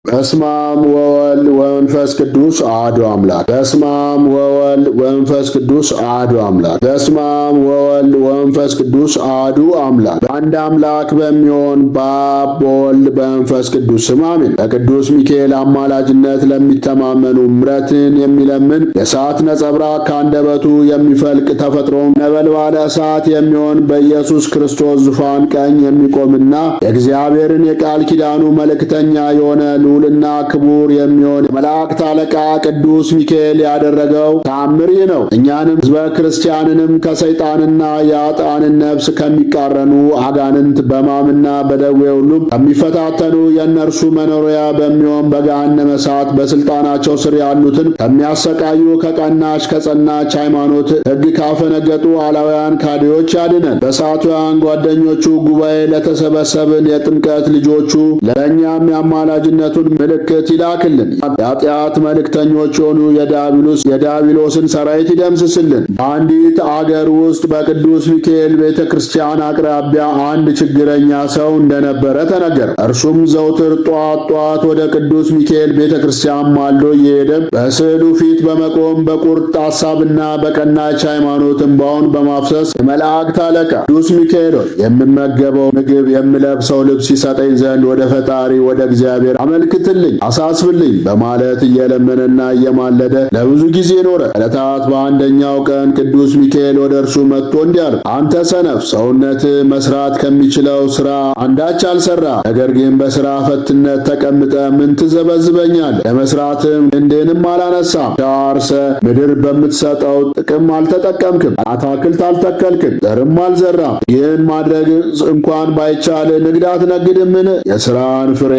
በስመ አብ ወወልድ ወመንፈስ ቅዱስ አሐዱ አምላክ። በስመ አብ ወወልድ ወመንፈስ ቅዱስ አሐዱ አምላክ። በስመ አብ ወወልድ ወመንፈስ ቅዱስ አሐዱ አምላክ። በአንድ አምላክ በሚሆን በአብ በወልድ በመንፈስ ቅዱስ ስም አሜን። በቅዱስ ሚካኤል አማላጅነት ለሚተማመኑ ምሕረትን የሚለምን የእሳት ነጸብራቅ ከአንደበቱ የሚፈልቅ ተፈጥሮም ነበልባለ እሳት የሚሆን በኢየሱስ ክርስቶስ ዙፋን ቀኝ የሚቆምና የእግዚአብሔርን የቃል ኪዳኑ መልእክተኛ የሆነ ልዑልና ክቡር የሚሆን የመላእክት አለቃ ቅዱስ ሚካኤል ያደረገው ተአምር ይህ ነው። እኛንም ሕዝበ ክርስቲያንንም ከሰይጣንና የኃጥአንን ነፍስ ከሚቃረኑ አጋንንት በሕማምና በደዌ ሁሉ ከሚፈታተኑ የእነርሱ መኖሪያ በሚሆን በገሃነመ እሳት በሥልጣናቸው ስር ያሉትን ከሚያሰቃዩ ከቀናች ከጸናች ሃይማኖት ሕግ ካፈነገጡ አላውያን ካዲዎች ያድነን። በእሳቱያን ጓደኞቹ ጉባኤ ለተሰበሰብን የጥምቀት ልጆቹ ለእኛም የአማላጅነቱ ምልክት ይላክልን። የኃጢአት መልእክተኞች የሆኑ የዲያብሎስን ሰራዊት ይደምስስልን። በአንዲት አገር ውስጥ በቅዱስ ሚካኤል ቤተ ክርስቲያን አቅራቢያ አንድ ችግረኛ ሰው እንደነበረ ተነገረ። እርሱም ዘውትር ጧት ወደ ቅዱስ ሚካኤል ቤተ ክርስቲያን ማልዶ እየሄደ በስዕሉ ፊት በመቆም በቁርጥ ሐሳብና በቀናች ሃይማኖት እንባውን በማፍሰስ የመላእክት አለቃ ቅዱስ ሚካኤል ሆይ የምመገበው ምግብ የምለብሰው ልብስ ይሰጠኝ ዘንድ ወደ ፈጣሪ ወደ እግዚአብሔር አመልክትልኝ አሳስብልኝ በማለት እየለመነና እየማለደ ለብዙ ጊዜ ኖረ። ዕለታት በአንደኛው ቀን ቅዱስ ሚካኤል ወደ እርሱ መጥቶ እንዲህ አለው፣ አንተ ሰነፍ፣ ሰውነት መስራት ከሚችለው ሥራ አንዳች አልሰራ፣ ነገር ግን በሥራ ፈትነት ተቀምጠ ምን ትዘበዝበኛለህ? ለመስራትም ክንድህንም አላነሳም። ሻርሰ ምድር በምትሰጠው ጥቅም አልተጠቀምክም፣ አታክልት አልተከልክም፣ ዘርም አልዘራም። ይህን ማድረግ እንኳን ባይቻል ንግድ አትነግድምን? የሥራን ፍሬ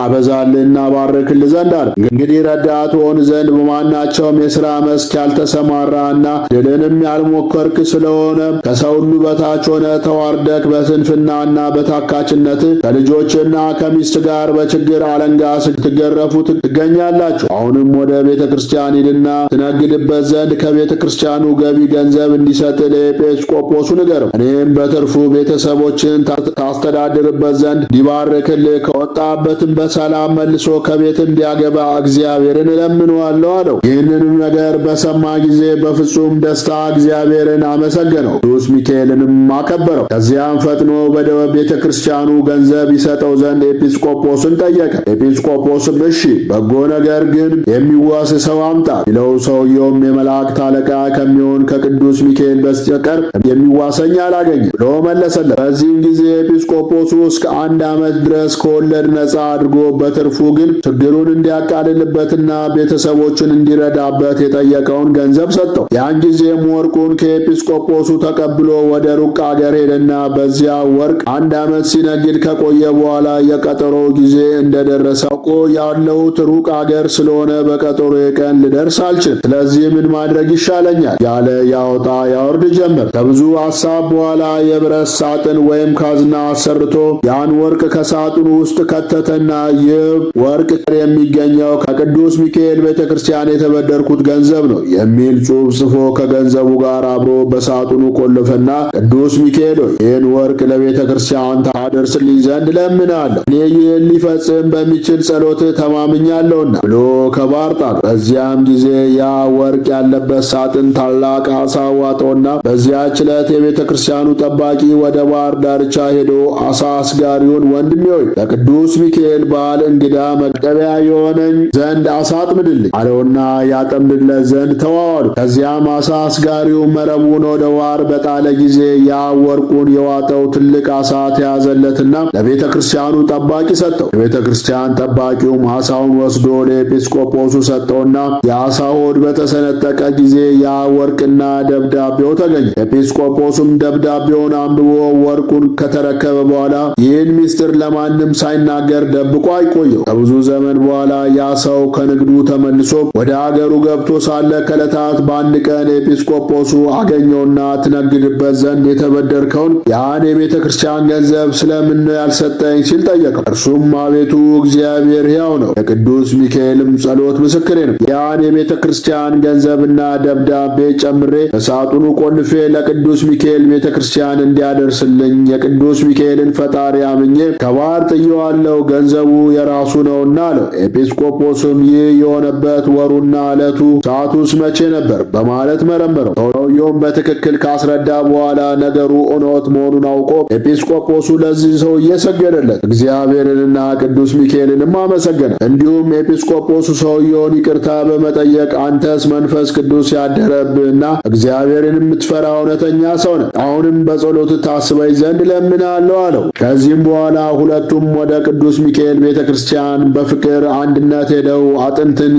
አበዛልና ባርክልህ ዘንድ አለ። እንግዲህ ረዳት ሆን ዘንድ በማናቸውም የሥራ መስክ ያልተሰማራና ድልንም ያልሞከርክ ስለሆነ ከሰው ሁሉ በታች ሆነ ተዋርደክ በስንፍናና በታካችነት ከልጆችና ከሚስት ጋር በችግር አለንጋ ስትገረፉ ትገኛላችሁ። አሁንም ወደ ቤተ ክርስቲያን ሂድና ትነግድበት ዘንድ ከቤተ ክርስቲያኑ ገቢ ገንዘብ እንዲሰጥ ለኤጲስቆጶሱ ንገረው። እኔም በትርፉ ቤተሰቦችን ታስተዳድርበት ዘንድ እንዲባርክልህ ከወጣበትም በሰላም መልሶ ከቤት እንዲያገባ እግዚአብሔርን እለምነዋለሁ አለው። ይህንንም ነገር በሰማ ጊዜ በፍጹም ደስታ እግዚአብሔርን አመሰገነው፣ ቅዱስ ሚካኤልንም አከበረው። ከዚያም ፈጥኖ ወደ ቤተ ክርስቲያኑ ገንዘብ ይሰጠው ዘንድ ኤጲስቆጶስን ጠየቀ። ኤጲስቆጶስም እሺ፣ በጎ ነገር ግን የሚዋስ ሰው አምጣ ይለው። ሰውየውም የመላእክት አለቃ ከሚሆን ከቅዱስ ሚካኤል በስተቀር የሚዋሰኝ አላገኘም ብሎ መለሰለት። በዚህም ጊዜ ኤጲስቆጶሱ እስከ 1 ዓመት ድረስ ከወለድ ነፃ አድርጎ በትርፉ ግን ችግሩን እንዲያቃልልበትና ቤተሰቦችን እንዲረዳበት የጠየቀውን ገንዘብ ሰጠው። ያን ጊዜም ወርቁን ከኤጲስቆጶሱ ተቀብሎ ወደ ሩቅ አገር ሄደና በዚያ ወርቅ 1 ዓመት ሲነግድ ከቆየ በኋላ የቀጠሮ ጊዜ እንደደረሰ አውቆ ያለሁት ሩቅ አገር ስለሆነ በቀጠሮ ቀን ልደርስ አልችልም፣ ስለዚህ ምን ማድረግ ይሻለኛል ያለ ያወጣ ያወርድ ጀመር። ከብዙ ሐሳብ በኋላ የብረት ሳጥን ወይም ካዝና አሰርቶ ያን ወርቅ ከሳጥኑ ውስጥ ከተተና ይህ ወርቅ የሚገኘው ከቅዱስ ሚካኤል ቤተክርስቲያን የተበደርኩት ገንዘብ ነው የሚል ጽሑፍ ጽፎ ከገንዘቡ ጋር አብሮ በሳጥኑ ቆለፈና ቅዱስ ሚካኤል ሆይ ይህን ወርቅ ለቤተክርስቲያን ታደርስልኝ ዘንድ እለምንሃለሁ፣ እኔ ይህን ሊፈጽም በሚችል ጸሎት ተማምኛለሁና ብሎ ከባሕር ጣለው። በዚያም ጊዜ ያ ወርቅ ያለበት ሳጥን ታላቅ ዓሣ ዋጠውና በዚያች ዕለት የቤተክርስቲያኑ ጠባቂ ወደ ባሕር ዳርቻ ሄዶ ዓሣ አስጋሪውን ወንድሜ ሆይ ለቅዱስ ሚካኤል በዓል እንግዳ መቀበያ የሆነኝ ዘንድ ዓሣ አጥምድልኝ አለውና ያጠምድለት ዘንድ ተዋዋሉ። ከዚያም ዓሣ አስጋሪው መረቡን ወደ ባሕር በጣለ ጊዜ ያ ወርቁን የዋጠው ትልቅ ዓሣ ተያዘለትና ለቤተ ክርስቲያኑ ጠባቂ ሰጠው። የቤተ ክርስቲያን ጠባቂውም ዓሣውን ወስዶ ለኤጲስቆጶሱ ሰጠውና የዓሣ ሆድ በተሰነጠቀ ጊዜ ያ ወርቅና ደብዳቤው ተገኘ። ኤጲስቆጶሱም ደብዳቤውን አንብቦ ወርቁን ከተረከበ በኋላ ይህን ምስጢር ለማንም ሳይናገር ደብቆ አይቆየው። ከብዙ ዘመን በኋላ ያ ሰው ከንግዱ ተመልሶ ወደ አገሩ ገብቶ ሳለ ከዕለታት በአንድ ቀን ኤጲስቆጶሱ አገኘውና ትነግድበት ዘንድ የተበደርከውን ያን የቤተ ክርስቲያን ገንዘብ ስለምን ነው ያልሰጠኝ ሲል ጠየቀው። እርሱም አቤቱ እግዚአብሔር እግዚአብሔር ሕያው ነው፣ የቅዱስ ሚካኤልም ጸሎት ምስክሬ ነው። ያን የቤተ ክርስቲያን ገንዘብና ደብዳቤ ጨምሬ በሳጥኑ ቆልፌ ለቅዱስ ሚካኤል ቤተ ክርስቲያን እንዲያደርስልኝ የቅዱስ ሚካኤልን ፈጣሪ አምኜ ከባህር ጥየዋለሁ፣ ገንዘቡ የራሱ ነውና አለው። ኤጲስቆጶስም ይህ የሆነበት ወሩና ዕለቱ ሰዓቱስ መቼ ነበር በማለት መረመረው። ሰውየውም በትክክል ካስረዳ በኋላ ነገሩ እውነት መሆኑን አውቆ ኤጲስቆጶሱ ለዚህ ሰውዬ ሰገደለት፣ እግዚአብሔርንና ቅዱስ ሚካኤልንም አመሰገነ። እንዲሁም ኤጲስቆጶሱ ሰውየውን ይቅርታ በመጠየቅ አንተስ መንፈስ ቅዱስ ያደረብህና እግዚአብሔርን የምትፈራ እውነተኛ ሰው ነህ፣ አሁንም በጸሎት ታስበኝ ዘንድ እለምንሃለሁ አለው። ከዚህም በኋላ ሁለቱም ወደ ቅዱስ ሚካኤል ቤተ ክርስቲያን በፍቅር አንድነት ሄደው አጥንትን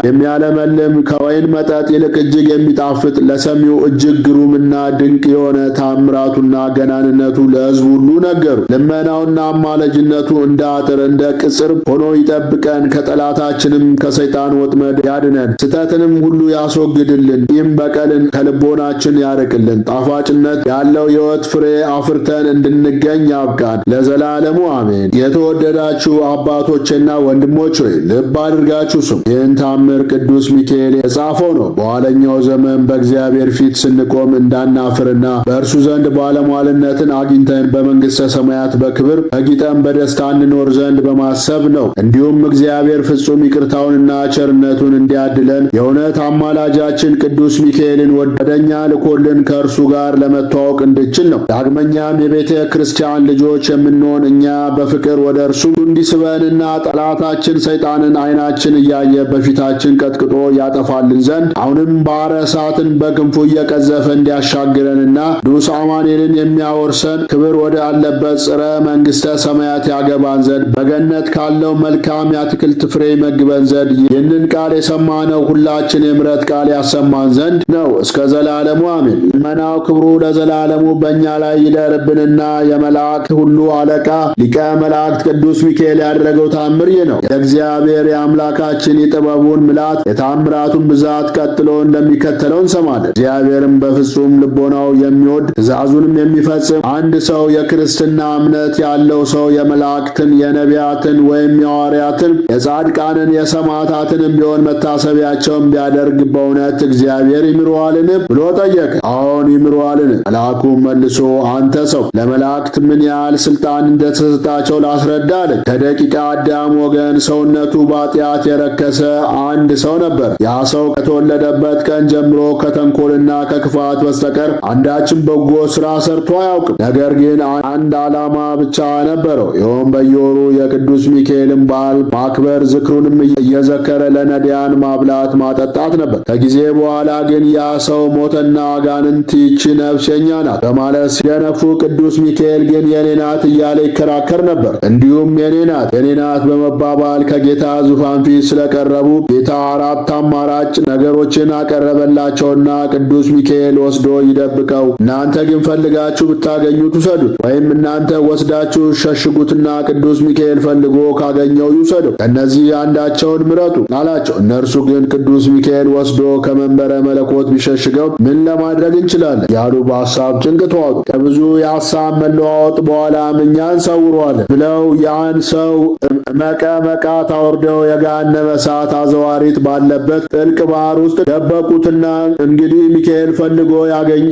የሚያለመልም ከወይን መጠጥ ይልቅ እጅግ የሚጣፍጥ ለሰሚው እጅግ ግሩምና ድንቅ የሆነ ታምራቱና ገናንነቱ ለሕዝቡ ሁሉ ነገሩ። ልመናውና አማላጅነቱ እንደ አጥር እንደ ቅጽር ሆኖ ይጠብቀን፣ ከጠላታችንም ከሰይጣን ወጥመድ ያድነን፣ ስተትንም ሁሉ ያስወግድልን፣ ቂም በቀልን ከልቦናችን ያርቅልን፣ ጣፋጭነት ያለው የሕይወት ፍሬ አፍርተን እንድንገኝ ያብቃን ለዘላለሙ አሜን። የተወደዳችሁ አባቶቼና ወንድሞች ሆይ ልብ አድርጋችሁ ስሙ። ይህን ታምር ቅዱስ ሚካኤል የጻፈው ነው። በኋለኛው ዘመን በእግዚአብሔር ፊት ስንቆም እንዳናፍርና በእርሱ ዘንድ ባለሟልነትን አግኝተን በመንግሥተ ሰማያት በክብር ተጊጠን በደስታ እንኖር ዘንድ በማሰብ ነው። እንዲሁም እግዚአብሔር ፍጹም ይቅርታውንና ቸርነቱን እንዲያድለን የእውነት አማላጃችን ቅዱስ ሚካኤልን ወደኛ ልኮልን ከእርሱ ጋር ለመተዋወቅ እንድችል ነው። ዳግመኛም የቤተ ክርስቲያን ልጆች የምንሆን እኛ በፍቅር ወደ እርሱ እንዲስበንና ጠላታችን ሰይጣንን ዓይናችን እያየ በፊታችን ቀጥቅጦ ያጠፋልን ዘንድ አሁንም ባሕረ እሳትን በክንፉ እየቀዘፈ እንዲያሻግረንና ቅዱስ አማኑኤልን የሚያወርሰን ክብር ወደ አለበት ጽረ መንግሥተ ሰማያት ያገባን ዘንድ በገነት ካለው መልካም የአትክልት ፍሬ ይመግበን ዘንድ ይህንን ቃል የሰማነው ሁላችን የምሕረት ቃል ያሰማን ዘንድ ነው። እስከ ዘላለሙ አሜን። ልመናው ክብሩ ለዘላለሙ በእኛ ላይ ይደርብንና የመላእክት ሁሉ አለቃ ሊቀ መላእክት ቅዱስ ሚካኤል ያደረገው ታምር ይህ ነው። የእግዚአብሔር የአምላካችን የጥበቡን ምላት የታምራቱን ብዛት ቀጥሎ እንደሚከተለው እንሰማለን። እግዚአብሔርም በፍጹም ልቦናው የሚወድ ትእዛዙንም የሚፈጽም አንድ ሰው የክርስትና እምነት ያለው ሰው የመላእክትን የነቢያትን ወይም የሐዋርያትን የጻድቃንን የሰማዕታትንም ቢሆን መታሰቢያቸውን ቢያደርግ በእውነት እግዚአብሔር ይምረዋልን ብሎ ጠየቀ። አዎን ይምረዋልን። መልአኩም መልሶ አንተ ሰው ለመላእክት ምን ያህል ስልጣን እንደተሰጣቸው ላስረዳ አለኝ። ከደቂቀ አዳም ወገን ሰውነቱ በኃጢአት የረከሰ አንድ ሰው ነበር። ያ ሰው ከተወለደበት ቀን ጀምሮ ከተንኮልና ከክፋት በስተቀር አንዳችን በጎ ሥራ ሰርቶ አያውቅም። ነገር ግን አንድ ዓላማ ብቻ ነበረው። ይኸውም በየወሩ የቅዱስ ሚካኤልን በዓል ማክበር፣ ዝክሩንም እየዘከረ ለነዳያን ማብላት ማጠጣት ነበር። ከጊዜ በኋላ ግን ያ ሰው ሞተና አጋንንት ይህች ነፍስ የኛ ናት በማለት ሲደነፉ፣ ቅዱስ ሚካኤል ግን የኔ ናት እያለ ይከራከር ነበር። እንዲሁም የኔ ናት በመባባል ከጌታ ዙፋን ፊት ስለቀረቡ ጌታ አራት አማራጭ ነገሮችን አቀረበላቸውና ቅዱስ ሚካኤል ወስዶ ይደብቀው፣ እናንተ ግን ፈልጋችሁ ብታገኙት ውሰዱት፣ ወይም እናንተ ወስዳችሁ ሸሽጉትና ቅዱስ ሚካኤል ፈልጎ ካገኘው ይውሰደው፣ ከእነዚህ አንዳቸውን ምረጡ አላቸው። እነርሱ ግን ቅዱስ ሚካኤል ወስዶ ከመንበረ መለኮት ቢሸሽገው ምን ለማድረግ እንችላለን ያሉ በሐሳብ ጭንቅ ተዋጡ። ከብዙ የሐሳብ መለዋወጥ በኋላም እኛ እንሰውረዋለን ብለው ያን ሰው መቀመቃት አውርደው የገሃነመ እሳት አዘዋሪት ባለበት ጥልቅ ባህር ውስጥ ደበቁትና እንግዲህ ሚካኤል ፈልጎ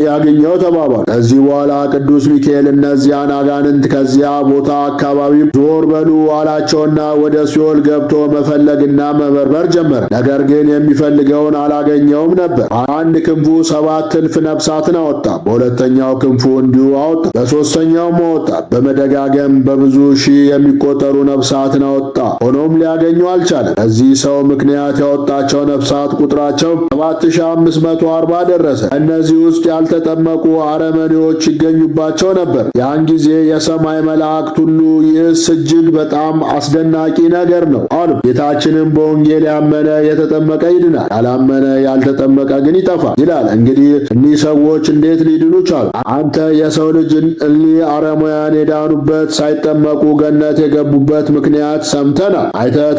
ያገኘው ተባባሉ። ከዚህ በኋላ ቅዱስ ሚካኤል እነዚያን አጋንንት ከዚያ ቦታ አካባቢ ዞር በሉ አላቸውና ወደ ሲኦል ገብቶ መፈለግና መበርበር ጀመረ። ነገር ግን የሚፈልገውን አላገኘውም ነበር። አንድ ክንፉ 7 እልፍ ነፍሳትን አወጣ፣ በሁለተኛው ክንፉ እንዲሁ አወጣ፣ በሦስተኛውም አወጣ። በመደጋገም በብዙ ሺህ የሚቆጠሩ ነፍሳትን አወጣ። ሆኖም ሊያገኘው አልቻለም። ከዚህ ሰው ምክንያት ያወጣቸው ነፍሳት ቁጥራቸው 7540 ደረሰ። እነዚህ ውስጥ ያልተጠመቁ አረመኔዎች ይገኙባቸው ነበር። ያን ጊዜ የሰማይ መላእክት ሁሉ ይህስ እጅግ በጣም አስደናቂ ነገር ነው አሉ። ጌታችንም በወንጌል ያመነ የተጠመቀ ይድናል፣ ያላመነ ያልተጠመቀ ግን ይጠፋል ይላል። እንግዲህ እኒህ ሰዎች እንዴት ሊድኑ ቻሉ? አንተ የሰው ልጅ እኒህ አረማውያን የዳኑበት ሳይጠመቁ ገነት የገቡበት ምክንያት ሰምተናል፣ አይተህ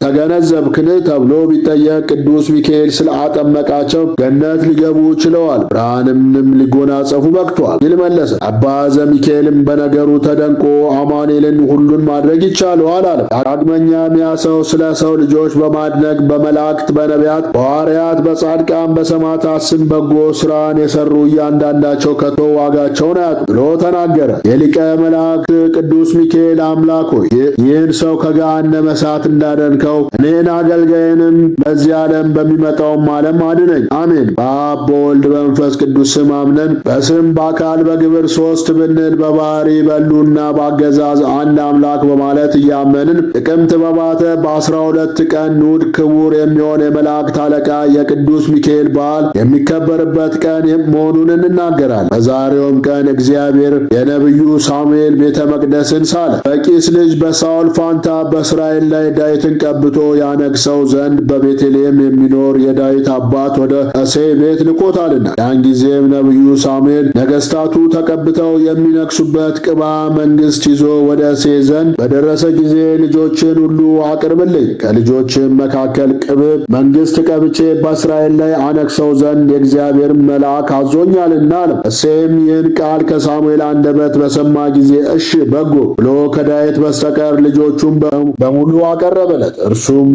ተገነዘብክን ተብሎ ቢጠየቅ ቅዱስ ሚካኤል ስላጠመቃቸው ገነት ሊገቡ ችለዋል፣ ብርሃንንም ሊጎናጸፉ በቅተዋል ይል መለሰ። አባ ዘሚካኤልም በነገሩ ተደንቆ አማኑኤልን ሁሉን ማድረግ ይቻለዋል አለ። ዳግመኛም ያ ሰው ስለ ሰው ልጆች በማድነቅ በመላእክት፣ በነቢያት፣ በሐዋርያት፣ በጻድቃን፣ በሰማዕታት ስም በጎ ሥራን የሠሩ እያንዳንዳቸው ከቶ ዋጋቸውን አያጡ ብሎ ተናገረ። የሊቀ መላእክት ቅዱስ ሚካኤል አምላክ ሆይ ይህን ሰው ከገሃነመ እሳት እንዳደንከው እኔን አገልጋይንም በዚህ ዓለም በሚመጣውም ዓለም አድነኝ። አሜን። በአብ በወልድ በመንፈስ ቅዱስ ስም አምነን በስም በአካል በግብር ሦስት ብንል በባሕሪ በሉና በአገዛዝ አንድ አምላክ በማለት እያመንን ጥቅምት በባተ በ12 ቀን ንዑድ ክቡር የሚሆን የመላእክት አለቃ የቅዱስ ሚካኤል በዓል የሚከበርበት ቀን መሆኑን እንናገራለን። በዛሬውም ቀን እግዚአብሔር የነቢዩ ሳሙኤል ቤተ መቅደስን ሳለ በቂስ ልጅ በሳኦል ፋንታ በእስራኤል ላይ ዳዊትን ቀብቶ ያነግሠው ዘንድ በቤተልሔም የሚኖር የዳዊት አባት ወደ እሴይ ቤት ልኮታልና። ያን ጊዜም ነቢዩ ሳሙኤል ነገሥታቱ ተቀብተው የሚነግሱበት ቅባ መንግሥት ይዞ ወደ እሴይ ዘንድ በደረሰ ጊዜ ልጆችን ሁሉ አቅርብልኝ፣ ከልጆችም መካከል ቅብብ መንግሥት ቀብቼ በእስራኤል ላይ አነግሠው ዘንድ የእግዚአብሔር መልአክ አዞኛልና አለ። እሴይም ይህን ቃል ከሳሙኤል አንደበት በሰማ ጊዜ እሺ በጎ ብሎ ከዳዊት በስተቀር ልጆቹን በሙሉ አቀረበለት። እርሱም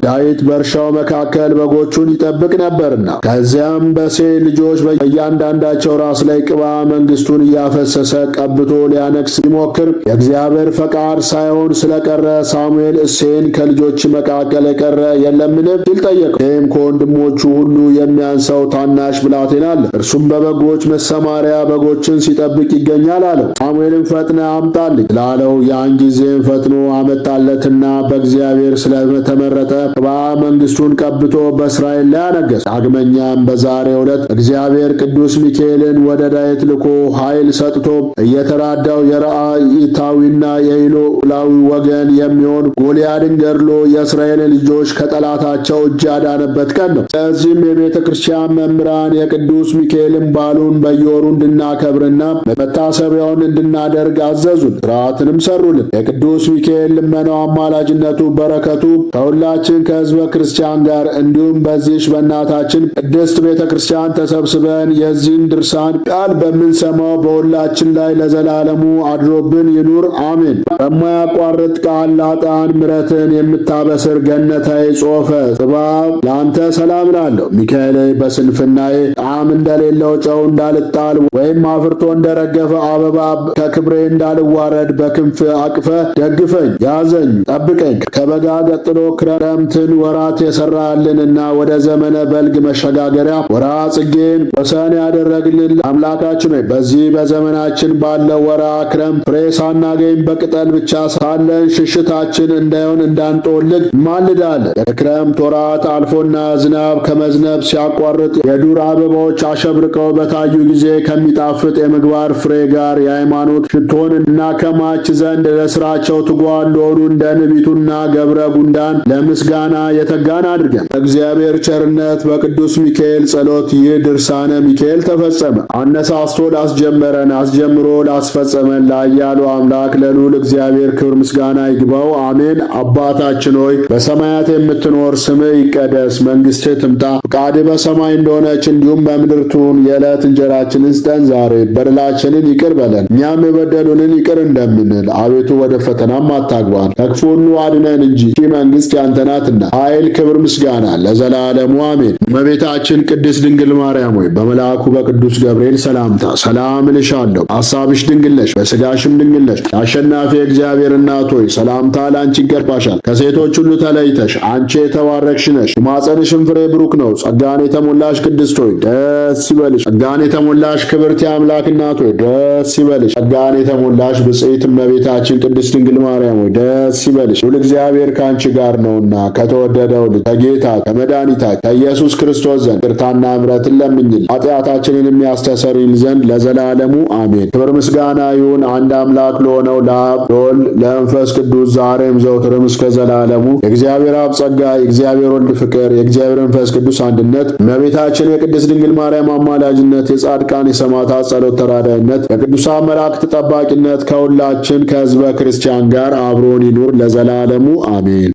ዳዊት በእርሻው መካከል በጎቹን ይጠብቅ ነበርና። ከዚያም በእሴይ ልጆች በእያንዳንዳቸው ራስ ላይ ቅባ መንግሥቱን እያፈሰሰ ቀብቶ ሊያነግሥ ሲሞክር የእግዚአብሔር ፈቃድ ሳይሆን ስለቀረ ሳሙኤል እሴይን ከልጆች መካከል የቀረ የለምን ሲል ጠየቀው። እሴይም ከወንድሞቹ ሁሉ የሚያንሰው ታናሽ ብላቴና አለ፣ እርሱም በበጎች መሰማሪያ በጎችን ሲጠብቅ ይገኛል አለው። ሳሙኤልም ፈጥነ አምጣልኝ ስላለው ያን ጊዜም ፈጥኖ አመጣለትና በእግዚአብሔር ስለተመረጠ ቅባ መንግሥቱን ቀብቶ በእስራኤል ላይ አነገሠ። ዳግመኛም በዛሬው ዕለት እግዚአብሔር ቅዱስ ሚካኤልን ወደ ዳዊት ልኮ ኃይል ሰጥቶ እየተራዳው የረአይታዊና የኢሎላዊ ወገን የሚሆን ጎልያድን ገድሎ የእስራኤል ልጆች ከጠላታቸው እጅ ያዳነበት ቀን ነው። ስለዚህም የቤተ ክርስቲያን መምህራን የቅዱስ ሚካኤልን በዓሉን በየወሩ እንድናከብርና መታሰቢያውን እንድናደርግ አዘዙን፣ ሥርዓትንም ሰሩልን። የቅዱስ ሚካኤል ልመናው፣ አማላጅነቱ፣ በረከቱ ከሁላችን ከሕዝበ ክርስቲያን ጋር እንዲሁም በዚህች በእናታችን ቅድስት ቤተ ክርስቲያን ተሰብስበን የዚህን ድርሳን ቃል በምንሰማው በሁላችን ላይ ለዘላለሙ አድሮብን ይኑር፣ አሜን። በማያቋርጥ ቃል ላጣን ምሕረትን የምታበስር ገነታዊ ጾፈ ጽባብ ለአንተ ሰላም እላለሁ። ሚካኤል በስንፍናዬ ጣዕም እንደሌለው ጨው እንዳልጣል ወይም አፍርቶ እንደረገፈ አበባ ከክብሬ እንዳልዋረድ በክንፍ አቅፈ ደግፈኝ፣ ያዘኝ፣ ጠብቀኝ። ከበጋ ቀጥሎ ክረምትን ወራት የሰራልንና ወደ ዘመነ በልግ መሸጋገሪያ ወርሃ ጽጌን ወሰን ያደረግልን አምላካችን ሆይ በዚህ በዘመናችን ባለው ወርሃ ክረምት ፍሬ ሳናገኝ በቅጠል ብቻ ሳለን ሽሽታችን እንዳይሆን እንዳንጦልግ ማልዳለን። የክረምት ወራት አልፎና ዝናብ ከመዝነብ ሲያቋርጥ የዱር አበባዎች አሸብርቀው በታዩ ጊዜ ከሚጣፍጥ የምግባር ፍሬ ጋር የሃይማኖት ሽቶን እናከማች ዘንድ ለሥራቸው ትጓን ለሆኑ እንደ ንቢቱና ገብረ ጉንዳን ለምስጋና የተጋን አድርገን። በእግዚአብሔር ቸርነት በቅዱስ ሚካኤል ጸሎት ይህ ድርሳነ ሚካኤል ተፈጸመ። አነሳስቶ ላስጀመረን አስጀምሮ ላስፈጸመን ለኃያሉ አምላክ ለልዑል እግዚአብሔር ክብር ምስጋና ይግባው፣ አሜን። አባታችን ሆይ በሰማያት የምትኖር ስምህ ይቀደስ፣ መንግሥትህ ትምጣ፣ ፈቃድህ በሰማይ እንደሆነች እንዲሁም በምድር ትሁን። የዕለት እንጀራችንን ስጠን ዛሬ፣ በደላችንን ይቅር በለን እኛም የበደሉንን ይቅር እንደምንል፣ አቤቱ ወደ ፈተናም አታግባን ከክፉ ሁሉ አድነን እንጂ መንግሥት ያንተ ናትና ኃይል፣ ክብር፣ ምስጋና ለዘላለሙ አሜን። እመቤታችን ቅድስት ድንግል ማርያም ሆይ በመልአኩ በቅዱስ ገብርኤል ሰላምታ ሰላም እልሻለሁ። ሐሳብሽ ድንግል ነሽ፣ በሥጋሽም ድንግል ነሽ። የአሸናፊ እግዚአብሔር እናት ሆይ ሰላምታ ለአንቺ ይገባሻል። ከሴቶች ሁሉ ተለይተሽ አንቺ የተባረክሽ ነሽ፣ የማኅፀንሽም ፍሬ ብሩክ ነው። ጸጋን የተሞላሽ ቅድስት ሆይ ደስ ይበልሽ። ጸጋን የተሞላሽ ክብርት የአምላክ እናት ሆይ ደስ ይበልሽ። ጸጋን የተሞላሽ ብጽዕት እመቤታችን ቅድስት ድንግል ማርያም ሆይ ደስ ይበልሽ። ሁሉ እግዚአብሔር ከአንቺ ጋር ነውና ከተወደደው ልጅ ከጌታ ከመድኃኒታችን ከኢየሱስ ክርስቶስ ዘንድ ይቅርታና ምሕረትን ለምኝል ኃጢአታችንን የሚያስተሰርይልን ዘንድ ለዘላለሙ አሜን። ክብር ምስጋና ይሁን አንድ አምላክ ለሆነው ለአብ ለወልድ ለመንፈስ ቅዱስ ዛሬም ዘውትርም እስከ ዘላለሙ። የእግዚአብሔር አብ ጸጋ፣ የእግዚአብሔር ወልድ ፍቅር፣ የእግዚአብሔር መንፈስ ቅዱስ አንድነት፣ እመቤታችን የቅድስት ድንግል ማርያም አማላጅነት፣ የጻድቃን የሰማዕታት ጸሎት ተራዳይነት፣ የቅዱሳን መላእክት ጠባቂነት ከሁላችን ከሕዝበ ክርስቲያን ጋር አብሮን ይኑር ለዘላለሙ አሜን።